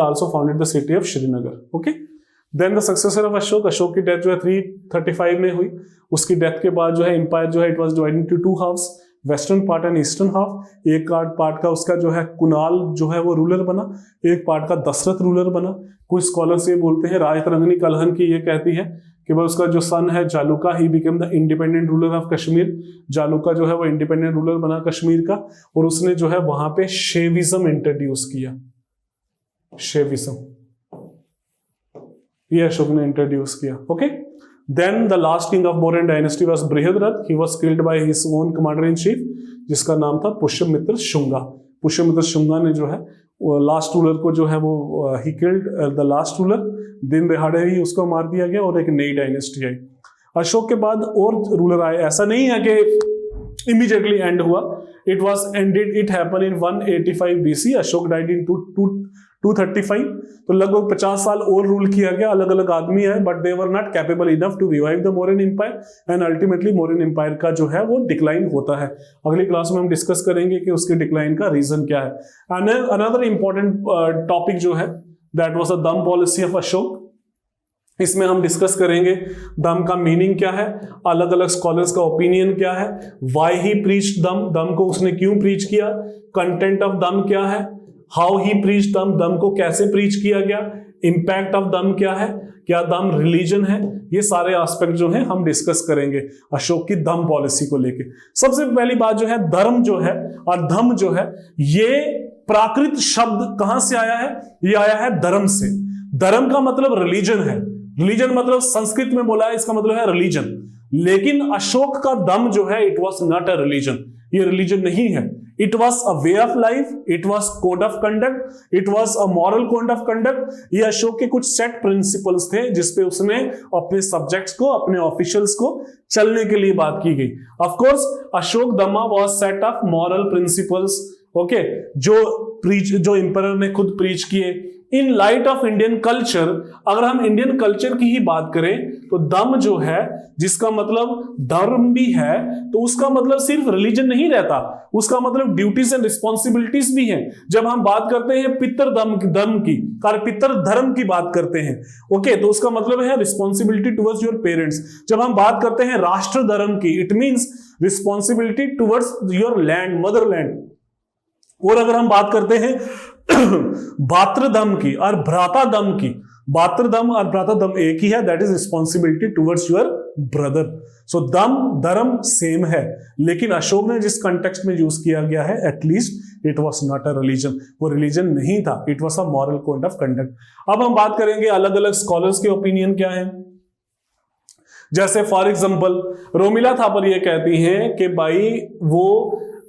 A: also founded the city of Srinagar. Okay, then the successor of Ashoka की डेथ जो है 335 में हुई। उसकी डेथ के बाद जो है एम्पायर जो है it was divided into 2 halves. Western part and eastern half. एक पार्ट का उसका जो है कुणाल जो है वो रूलर बना, एक पार्ट का दशरथ रूलर बना। कुछ स्कॉलर्स ये बोलते हैं, राजतरंगिणी कलहन की ये कहती है कि भाई उसका जो सन है Jalauka, he became the independent ruler of Kashmir. Jalauka जो है वो इंडिपेंडेंट रूलर बना कश्मीर का, और उसने जो है वहां पे शैविज्म इंट्रोड्यूस किया। शैविज्म ये अशोक ने इंट्रोड्यूस किया। Okay, then the last king of Mauryan dynasty was Brihadratha. He was killed by his own commander in chief, जिसका नाम था पुष्यमित्र शुंगा। पुष्यमित्र शुंगा ने जो है लास्ट रूलर को जो है वो he killed the last ruler, दिन दहाड़े ही उसको मार दिया गया और एक नई डायनेस्टी आई। अशोक के बाद और रूलर आए, ऐसा नहीं है कि इमीडिएटली एंड हुआ, it was ended, it happened in 185 BC। Ashok died in 235, तो लगभग 50 साल और रूल किया गया, अलग अलग आदमी है, but they were not capable enough to revive the Mauryan empire and ultimately Mauryan empire का जो है वो डिक्लाइन होता है। अगली क्लास में हम डिस्कस करेंगे कि उसके डिक्लाइन का रीजन क्या है। अनदर इंपॉर्टेंट टॉपिक जो है that was the dhamma policy of Ashok. इसमें हम डिस्कस करेंगे दम का मीनिंग क्या है, अलग अलग स्कॉलर्स का ओपिनियन क्या है, व्हाई ही प्रीच्ड दम, दम को उसने क्यों प्रीच किया, कंटेंट ऑफ दम क्या है, हाउ ही प्रीच्ड दम, दम को कैसे प्रीच किया गया, इंपैक्ट ऑफ दम क्या है, क्या दम रिलीजन है, ये सारे एस्पेक्ट जो है हम डिस्कस करेंगे अशोक की दम पॉलिसी को लेके। सबसे पहली बात जो है धर्म जो है और धम जो है, ये प्राकृत शब्द कहां से आया है, ये आया है धर्म से। धर्म का मतलब रिलीजन है, रिलीजन मतलब संस्कृत में बोला है, इसका मतलब है रिलीजन। लेकिन अशोक का दम जो है it was not a religion, ये रिलीजन नहीं है, it was a way of life, it was code of conduct, it was a moral code of conduct. ये अशोक के कुछ सेट प्रिंसिपल्स थे जिसपे उसने अपने सब्जेक्ट्स को, अपने ऑफिशियल्स को चलने के लिए बात की गई। ऑफ कोर्स अशोक दमा was set of moral principles, okay, जो इंपरर ने खुद प्रीच किए in light of Indian culture. अगर हम इंडियन कल्चर की ही बात करें तो दम जो है, जिसका मतलब धर्म भी है, तो उसका मतलब सिर्फ रिलीजन नहीं रहता, उसका मतलब ड्यूटीज एंड रिस्पॉन्सिबिलिटीज भी हैं। जब हम बात करते हैं पितर दम की और पितर धर्म की बात करते हैं, ओके, तो उसका मतलब है रिस्पॉन्सिबिलिटी टुवर्ड्स योर पेरेंट्स। जब हम बात करते हैं राष्ट्र धर्म की, it means responsibility towards your land, Motherland. और अगर हम बात करते हैं भातृदम की और भ्रातादम की, भातृदम और भ्रातादम एक ही है, that is responsibility towards your brother. So dhamma dharma same है, लेकिन अशोक ने जिस कंटेक्स्ट में यूज किया गया है, at least it was not a religion, वो रिलीजन नहीं था, it was a moral code of conduct. अब हम बात करेंगे अलग अलग स्कॉलर्स के ओपिनियन क्या है। जैसे फॉर एग्जांपल रोमिला थापर ये कहती हैं कि भाई वो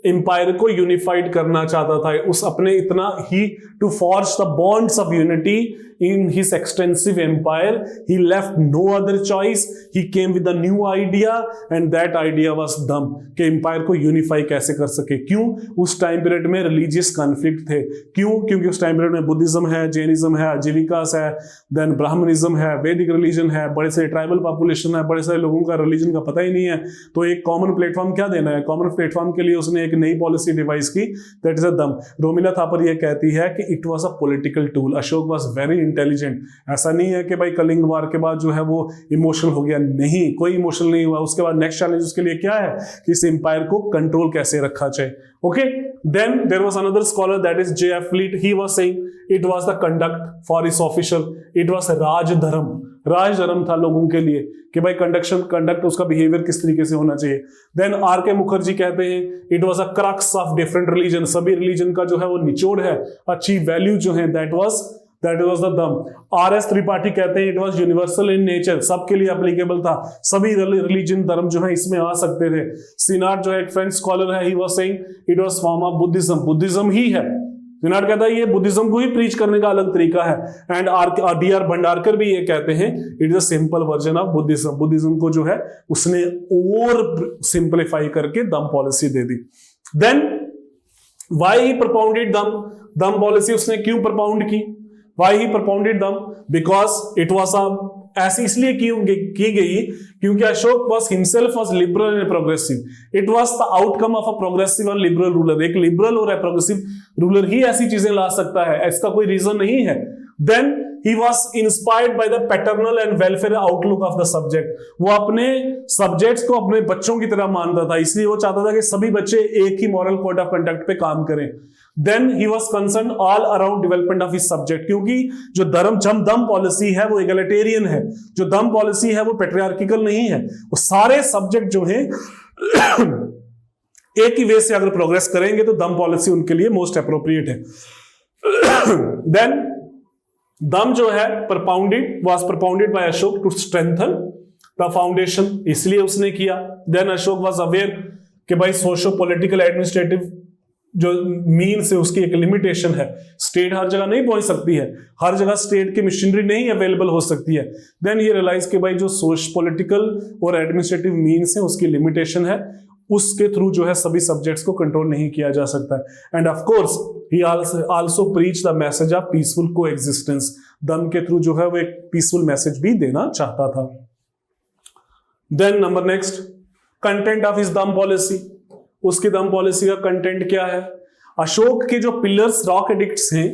A: एम्पायर को यूनिफाइड करना चाहता था, उस अपने इतना ही to forge the bonds of unity in his extensive empire, he left no other choice, he came with a new idea and that idea was dam, कि एम्पायर को यूनिफाई कैसे कर सके। क्यों? उस टाइम पीरियड में रिलीजियस कॉन्फ्लिक्ट थे। क्यों? क्योंकि उस टाइम पीरियड में बुद्धिज्म है, जैनिज्म है, आजीविकास है, देन ब्राह्मणिज्म है, वैदिक रिलीजन है, बड़े सारे ट्राइबल पॉपुलेशन है, बड़े सारे लोगों का रिलीजन का पता ही नहीं है, तो एक कॉमन प्लेटफॉर्म क्या देना है, कॉमन प्लेटफॉर्म के लिए उसने एक नई पॉलिसी डिवाइस की, दैट इज अ दम। रोमिला थापर ये कहती है कि it was a political tool, Ashok was very intelligent. ऐसा नहीं है कि भाई कलिंग वार के बाद जो है वो इमोशनल हो गया, नहीं, कोई इमोशनल नहीं हुआ। उसके बाद नेक्स्ट चैलेंज उसके लिए क्या है कि इस एम्पायर को कंट्रोल कैसे रखा जाए। Okay, then there was another scholar that is J.F. Fleet, he was saying it was the conduct for his official, it was rajdharma, राजधर्म था लोगों के लिए कि भाई कंडक्ट उसका बिहेवियर किस तरीके से होना चाहिए। Then R.K. मुखर्जी कहते हैं it was a crux of different religion, सभी रिलीजन का जो है वो निचोड़ है, अच्छी वैल्यू जो है दैट वाज द दम। R.S. त्रिपाठी कहते हैं it was universal in nature, सबके लिए एप्लीकेबल था, सभी रिलीजन धर्म जो है इसमें आ सकते थे। सिनाट जो है एक फ्रेंच स्कॉलर है, he was saying it was form of Buddhism, Buddhism ही है। सिनाट कहता है ये बुद्धिज्म को ही प्रीच करने का अलग तरीका है। And D.R. भंडारकर भी ये कहते हैं it is a simple version of Buddhism, Buddhism को जो है उसने और सिंप्लीफाई करके दम पॉलिसी दे दी। Then why he propounded dhamma policy उसने क्यों propound की, Why he propounded them? Because it was ऐसी इसलिए की गई क्योंकि Ashok was himself was liberal and progressive. It was the outcome of a progressive and liberal ruler. एक liberal और प्रोग्रेसिव रूलर ही ऐसी चीजें ला सकता है, इसका कोई रीजन नहीं है। Then he was inspired by the paternal and welfare outlook of the subject. वो अपने सब्जेक्ट्स को अपने बच्चों की तरह मानता था, इसलिए वो चाहता था कि सभी बच्चे एक ही मॉरल कोड ऑफ कंडक्ट पे काम करें। Then he was concern all around development of his subject, क्योंकि जो दम पॉलिसी है वो एगलिटेरियन है, जो दम पॉलिसी है वो पेट्रियार्किकल नहीं है। वो सारे सब्जेक्ट जो है एक ही वे से अगर प्रोग्रेस करेंगे तो दम पॉलिसी उनके लिए मोस्ट अप्रोप्रिएट है। देन दम जो है was propounded by Ashoka to strengthen the foundation, इसलिए उसने किया। देन अशोक वाज अवेयर कि भाई सोशो पॉलिटिकल एडमिनिस्ट्रेटिव जो मीन्स है उसकी एक लिमिटेशन है, स्टेट हर जगह नहीं पहुंच सकती है, हर जगह स्टेट की मशीनरी नहीं अवेलेबल हो सकती है। देन ये रियलाइज कि भाई जो सोशल पॉलिटिकल और एडमिनिस्ट्रेटिव मीन्स है उसकी लिमिटेशन है, उसके थ्रू जो है सभी सब्जेक्ट्स को कंट्रोल नहीं किया जा सकता है। And of course he also preach the message of peaceful coexistence, दम के थ्रू जो है वो एक पीसफुल मैसेज भी देना चाहता था। Then number next, content of his dhamma policy. उसकी दम पॉलिसी का कंटेंट क्या है? अशोक के जो पिलर्स रॉक एडिक्ट्स हैं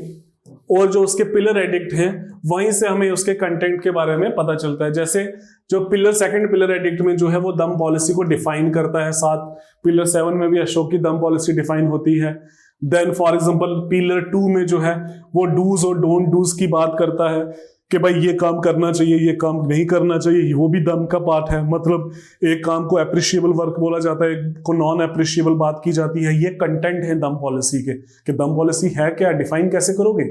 A: और जो उसके पिलर एडिक्ट हैं, वहीं से हमें उसके कंटेंट के बारे में पता चलता है। जैसे जो सेकंड पिलर एडिक्ट में जो है वो दम पॉलिसी को डिफाइन करता है, साथ पिलर 7 में भी अशोक की दम पॉलिसी डिफाइन होती है। देन फॉर एग्जांपल पिलर 2 में जो है वो डूज और डोंट डूज की बात करता है कि भाई ये काम करना चाहिए, ये काम नहीं करना चाहिए, वो भी दम का पार्ट है। मतलब एक काम को अप्रिशिएबल वर्क बोला जाता है, को नॉन अप्रिशिएबल बात की जाती है। ये कंटेंट है दम पॉलिसी के, कि दम पॉलिसी है क्या, डिफाइन कैसे करोगे।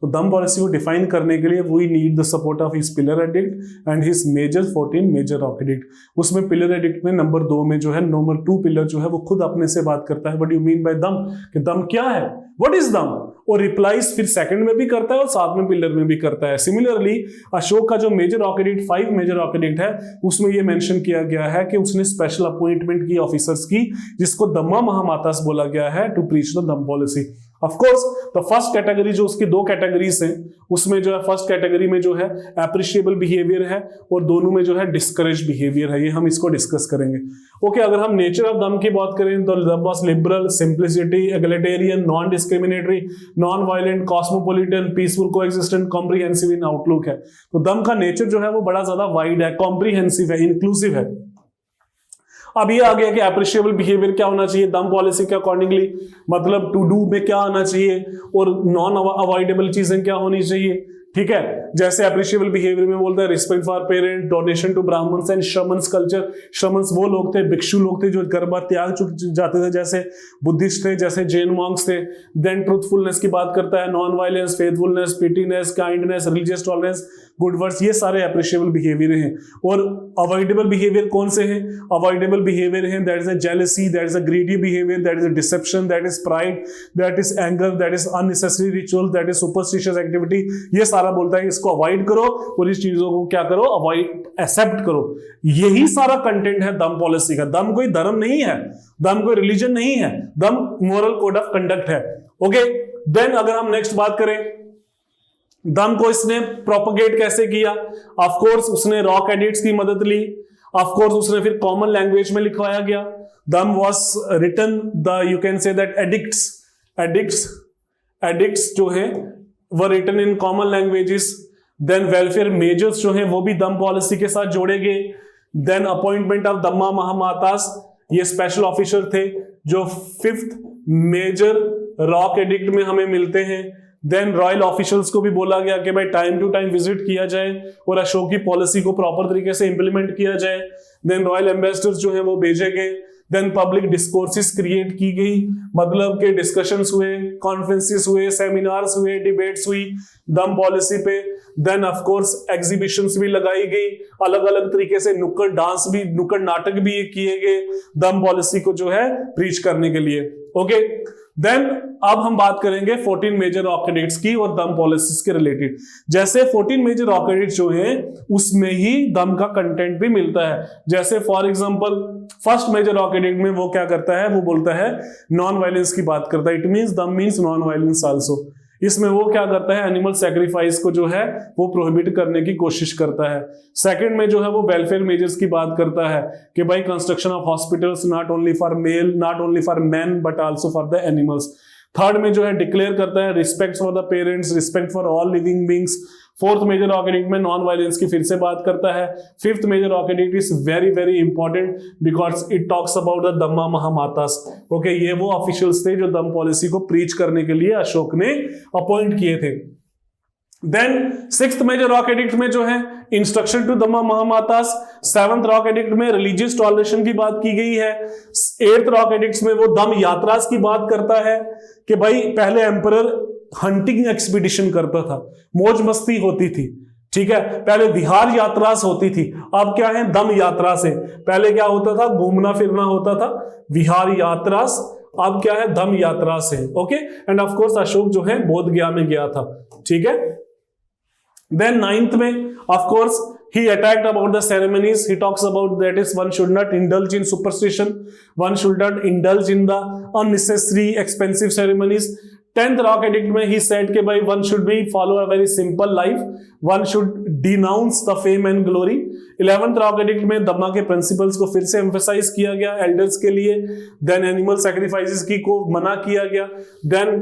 A: तो दम पॉलिसी को डिफाइन करने के लिए we need the support of his pillar edict and his major 14 major rock edict. उसमें पिलर एडिक्ट में नंबर 2 में जो है नंबर 2 पिलर जो है वो खुद अपने से बात करता है, व्हाट यू मीन बाय दम, कि दम क्या है, व्हाट इज दम, और रिप्लाईज फिर सेकंड में भी करता है और साथ में पिलर में भी करता है। सिमिलरली अशोक का जो major rock edict 5 major rock edict है, उसमें ये मेंशन किया गया है कि उसने स्पेशल अपॉइंटमेंट की ऑफिसर्स की, जिसको दम्मा महामातास बोला गया है, to preach the dhamma policy. Of course the first category, जो उसकी 2 कैटेगरीज हैं, उसमें जो है फर्स्ट कैटेगरी में जो है एप्रिशिएबल बिहेवियर है और दोनों में जो है डिस्करेज बिहेवियर है। ये हम इसको डिस्कस करेंगे। ओके, अगर हम नेचर ऑफ दम की बात करें तो dhamma was liberal, simplicity, egalitarian, non discriminatory, non violent, cosmopolitan, peaceful coexistent, comprehensive in outlook है। तो दम का नेचर जो है वो बड़ा ज्यादा वाइड है, कॉम्प्रिहेंसिव है, इंक्लूसिव है। अब ये आ गया कि अप्रिशिएबल बिहेवियर क्या होना चाहिए दम पॉलिसी के अकॉर्डिंगली, मतलब टू डू में क्या आना चाहिए और नॉन अवॉइडेबल चीजें क्या होनी चाहिए। ठीक है, जैसे अप्रिशिएबल बिहेवियर में बोलते हैं respect for parent, donation to Brahmans and Shramanas culture. Shramanas वो लोग थे, भिक्षु लोग थे जो घर बार त्याग जाते थे, जैसे बुद्धिस्ट थे, जैसे जैन मॉन्क्स थे। देन ट्रूथफुलनेस की बात करता है, non violence, faithfulness, pityness, kindness, religious tolerance, good words, ये सारे अप्रिशिएबल बिहेवियर हैं। और अवॉइडेबल बिहेवियर कौन से हैं? अवॉइडेबल बिहेवियर हैं that is a jealousy, that is a greedy behaviour, that is a deception, that is pride, that is anger, that is unnecessary ritual, that is superstitious activity. ये सारा बोलता है इसको अवॉइड करो और इस चीजों को क्या करो, अवॉइड, एक्सेप्ट करो। यही सारा कंटेंट है दम पॉलिसी का। दम कोई धर्म नहीं है, दम कोई रिलीजन नहीं है, दम मोरल कोड ऑफ कंडक्ट है। ओके, देन अगर हम नेक्स्ट बात करें, दम को इसने प्रोपगेट कैसे किया? ऑफ कोर्स उसने रॉक एडिक्ट्स की मदद ली, ऑफ कोर्स उसने फिर कॉमन लैंग्वेज में लिखवाया गया। Dhamma was written the, you can say that edicts जो है वो written in common languages. Then welfare measures जो है वो भी दम पॉलिसी के साथ जोड़े गए। देन अपॉइंटमेंट ऑफ दम्मा महामातास, ये स्पेशल ऑफिसर थे जो 5th मेजर रॉक एडिक्ट में हमें मिलते हैं। देन रॉयल ऑफिशियल्स को भी बोला गया कि भाई टाइम टू टाइम विजिट किया जाए और अशोक की पॉलिसी को प्रॉपर तरीके से इंप्लीमेंट किया जाए। देन रॉयल एम्बेसडर्स जो है वो भेजे गए। देन पब्लिक डिस्कोर्सेस क्रिएट की गई, मतलब के डिस्कशंस हुए, कॉन्फ्रेंसेस हुए, सेमिनार्स हुए, डिबेट्स हुई दम पॉलिसी पे। देन ऑफ कोर्स एग्जीबिशंस भी लगाई गई, अलग अलग तरीके से नुक्कड़ डांस भी, नुक्कड़ नाटक भी किए गए दम पॉलिसी को जो है प्रीच करने के लिए। ओके, देन अब हम बात करेंगे 14 मेजर रॉक एडिक्ट्स की और दम पॉलिसीज के रिलेटेड। जैसे 14 मेजर रॉक एडिक्ट्स जो है उसमें ही दम का कंटेंट भी मिलता है। जैसे for example first major rock edict में वो क्या करता है, वो बोलता है नॉन वायलेंस की बात करता है। इट मींस दम मींस नॉन वायलेंस आल्सो। इसमें वो क्या करता है, एनिमल सैक्रिफाइस को जो है वो प्रोहिबिट करने की कोशिश करता है। सेकंड में जो है वो वेलफेयर मेजर्स की बात करता है कि भाई construction of hospitals not only for male, not only for man but also for the animals. Third में जो है डिक्लेयर करता है respect for the parents, respect for all living beings. Fourth major rock edict में नॉन वायलेंस की फिर से बात करता है। Fifth major rock edict is very very important because it talks about the dhamma mahamatras. Okay, ये वो ऑफिशियल्स थे जो दम पॉलिसी को प्रीच करने के लिए अशोक ने अपॉइंट किए थे। Then sixth major rock edict में जो है instruction to dhamma mahamatras. Seventh rock edict में रिलीजियस टॉलरेशन की बात की गई है। एट्थ रॉक एडिक्ट में वो दम यात्रास की बात करता है कि भाई पहले एम्परर हंटिंग एक्सपीडिशन करता था, मौज मस्ती होती थी, ठीक है, पहले विहार यात्रास होती थी, अब क्या है दम यात्रा से। पहले क्या होता था, घूमना फिरना होता था, विहार यात्रास, अब क्या है दम यात्रा से। Okay, and of course Ashok जो है बोध गया में गया था, ठीक है। देन नाइन्थ में of course he attacked about the ceremonies. He talks about that is one should not indulge in superstition, one should not indulge in the unnecessary expensive ceremonies. 10th rock edict में he said कि भाई one should be follow a very simple life, one should denounce the fame and glory. 11th rock edict में दम्मा के प्रिंसिपल्स को फिर से emphasize किया गया एल्डर्स के लिए। then animal sacrifices की को मना किया गया। then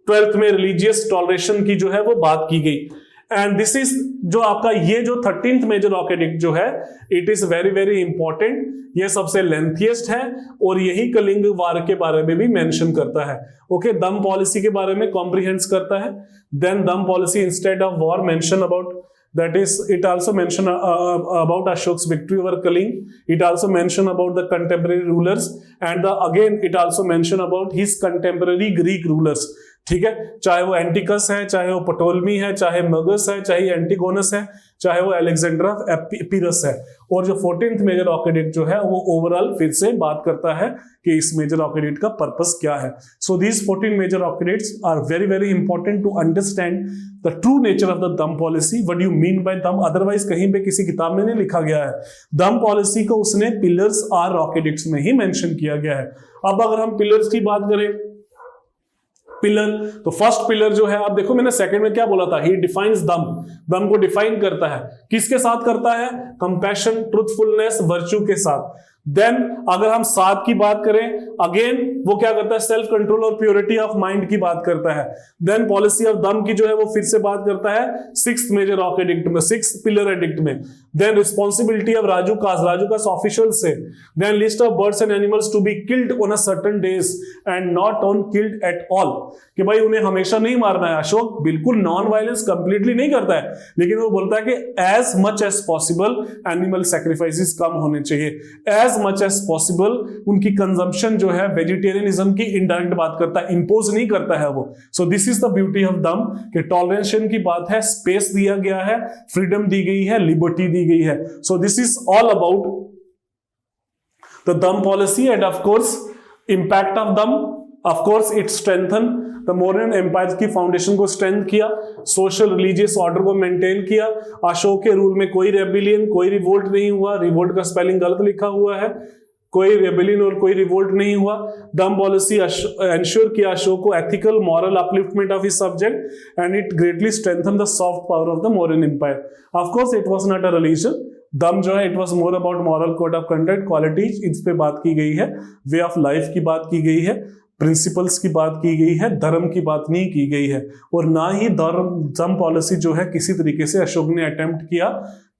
A: 12th में religious toleration की जो है वो बात की गई। एंड दिस इज जो आपका ये जो 13th मेजर रॉक एडिक्ट जो है it is very very important, ये सबसे लेंथिएस्ट है और यही कलिंग वार के बारे में भी मेंशन करता है। ओके, दम पॉलिसी के बारे में कॉम्प्रिहेंस करता है। देन दम policy instead of war mention about that is it also mention about Ashok's victory over Kaling. It also mention about the contemporary rulers and again it also mention about his contemporary Greek rulers, ठीक है, चाहे वो एंटिकस है, चाहे वो पटोलमी है, चाहे मगस है, चाहे एंटिगोनस है, चाहे वो अलेक्जेंडर ऑफ एपिरस है। और जो 14th मेजर रॉक एडिक्ट जो है वो ओवरऑल फिर से बात करता है कि इस मेजर रॉक एडिक्ट का पर्पस क्या है। So these 14 major rock edicts are very very important to understand the true nature of the dhamma policy, what you mean by dhamma, otherwise कहीं पे किसी किताब में नहीं लिखा गया है। दम पॉलिसी को उसने पिलर्स आर रॉक एडिक्ट्स में ही मेंशन किया गया है। अब अगर हम पिलर्स की बात करें, पिलर तो फर्स्ट पिलर जो है, आप देखो मैंने सेकंड में क्या बोला था, ही डिफाइंस दम, दम को डिफाइन करता है, किसके साथ करता है, कंपैशन, ट्रूथफुलनेस, वर्च्यू के साथ। देन अगर हम 7 की बात करें, अगेन वो क्या करता है, सेल्फ कंट्रोल और प्योरिटी ऑफ माइंड की बात करता है। देन पॉलिसी ऑफ दम की जो है वो फिर से बात करता है 6th मेजर रॉक एडिक्ट में, 6th पिलर एडिक्ट में। Then responsibility of Rajukas official से। Then list of birds and animals to be killed on a certain days and not on killed at all, कि भाई उन्हें हमेशा नहीं मारना है। अशोक बिल्कुल नॉन वायलेंस कंप्लीटली नहीं करता है, लेकिन वो बोलता है कि as much as possible animal sacrifices कम होने चाहिए, एज मच एज पॉसिबल उनकी कंजम्पशन जो है वेजिटेरियनिज्म की इनडायरेक्ट बात करता है, इंपोज नहीं करता है वो। सो this is the beauty of them कि टॉलरेशन की बात है, स्पेस दिया गया है, फ्रीडम दी गई है, लिबर्टी दी गई है। So this is all about the dhamma policy and of course impact of dhamma. Of course it strengthen the Mauryan empire की फाउंडेशन को स्ट्रेंथ किया, सोशल रिलीजियस ऑर्डर को मेंटेन किया। अशोक के रूल में कोई रेबिलियन, कोई रिवोल्ट नहीं हुआ, रिवोल्ट का स्पेलिंग गलत लिखा हुआ है, कोई रेबिलियन और कोई रिवोल्ट नहीं हुआ। दम पॉलिसी एंश्योर किया अशोक को ethical moral upliftment of his subject and it greatly strengthen the soft power of the Mauryan empire. Of course it was not a religion, dhamma जो है it was more about moral code of conduct, qualities, इस पे बात की गई है, वे ऑफ लाइफ की बात की गई है, प्रिंसिपल्स की बात की गई है, धर्म की बात नहीं की गई है। और ना ही दम पॉलिसी जो है किसी तरीके से अशोक ने अटेम्प्ट किया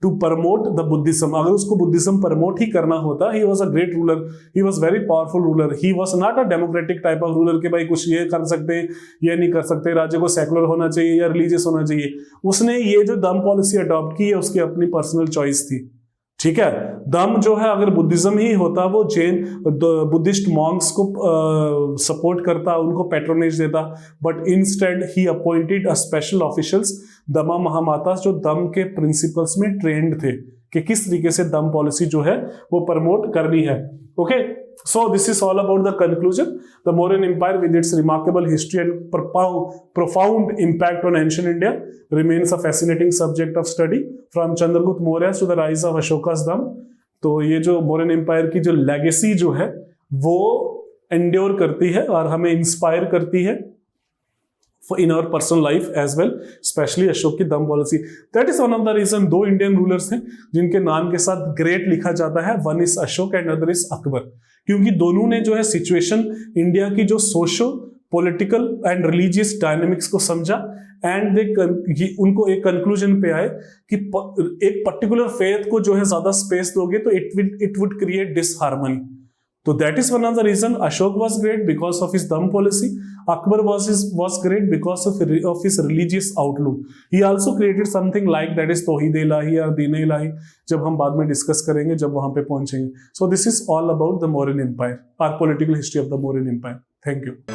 A: टू प्रमोट द बुद्धिज्म। अगर उसको बुद्धिज्म प्रमोट ही करना होता, he was a great ruler, he was very powerful ruler, he was not a democratic type of ruler कि भाई कुछ ये कर सकते हैं, ये नहीं कर सकते, राज्य को सेकुलर होना चाहिए या रिलीजियस होना चाहिए। उसने ये जो दम पॉलिसी अडॉप्ट की है उसकी अपनी पर्सनल चॉइस थी, ठीक है। दम जो है अगर बुद्धिज्म ही होता, वो जैन बुद्धिस्ट मॉन्क्स को सपोर्ट करता, उनको पैट्रोनेज देता, but instead he appointed a special officials दमा महामाता जो दम के प्रिंसिपल्स में ट्रेंड थे कि किस तरीके से दम पॉलिसी जो है वो प्रमोट करनी है। Okay, so this is all about the conclusion. The Mauryan Empire with its remarkable history and profound impact on ancient India remains a fascinating subject of study from Chandragupta Maurya to the rise of Ashoka's dam. तो ये जो मौर्यन एम्पायर की जो लेगेसी जो है वो एंड्योर करती है और हमें इंस्पायर करती है in our personal life as well, especially Ashok की दम policy. That is one of the reason 2 Indian rulers हैं जिनके नाम के साथ ग्रेट लिखा जाता है, one is Ashok and other is Akbar, क्योंकि दोनों ने जो है सिचुएशन इंडिया की जो socio political and religious dynamics को समझा एंड उनको एक कंक्लूजन पे आए कि एक पर्टिकुलर फेथ को जो है ज्यादा स्पेस दोगे तो इट वुड क्रिएट डिसहार्मनी. तो that is one of the reason Ashoka was great because of his dhamma policy. Akbar was great because of his religious outlook. He also created something like that is Tawheed Ilahi or Deen Ilahi, जब हम बाद में डिस्कस करेंगे जब वहां पे पहुंचेंगे. So this is all about the Mauryan Empire, our political history of the Mauryan Empire. Thank you.